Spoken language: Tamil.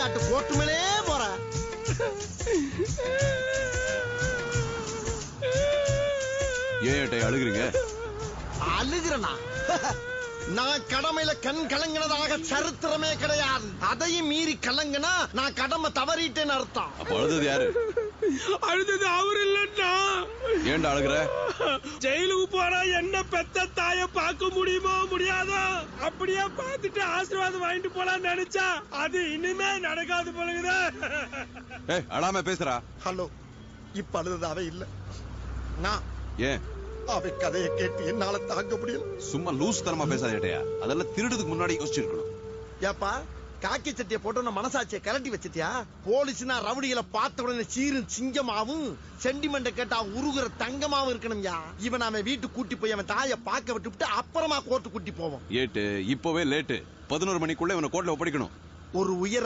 தமிழ்நாட்டு கோர்ட்டு மேலே போற. ஏன் அழுகுறீங்க? அழுகிறனா? நான் கடமையில கண் கலங்கினதாக சரித்திரமே கிடையாது. அதையும் மீறி கலங்கினா நான் கடமை தவறிட்டேன்னு அர்த்தம். அப்ப அழுதது யாரு? அழுதது அவர் இல்லன்னா. ஏன்டா அழுகுற? ஜெயிலுக்கு போனா என்ன பெத்த தாய பார்க்க முடியுமோ முடியாதோ அப்படியே பார்த்துட்டு ஆசீர்வாதம் வாங்கிட்டு போலான்னு நினைச்சா அது இனிமே நடக்காது போலகுதா. அழாம பேசுறா. ஹலோ, இப்ப அழுதது அவ இல்ல, நான். ஏன்? அவ கதையை கேட்டு என்னால தாங்க முடியல. சும்மா லூஸ் தரமா பேசாதேட்டையா. அதெல்லாம் திருடுறதுக்கு முன்னாடி யோசிச்சிருக்கணும். ஏப்பா, காக்கி சட்டியை போட்டு மனசாட்சியை கலட்டி வச்சிட்டியா? போலீஸ்னா ரவுடிகளை பார்த்த உடனே சீரும் சிங்கமாவும், சென்டிமெண்ட் கேட்டா உருகுற தங்கமாவும் இருக்கணும்யா. இவன் அவன் வீட்டு கூட்டி போய் அவன் தாயை பார்க்க விட்டு அப்புறமா கோர்ட்டு கூட்டி போவோம். இப்பவே லேட்டு. 11 மணிக்குள்ள இவனை கோர்ட்ல ஒப்படைக்கணும். ஒரு உயர்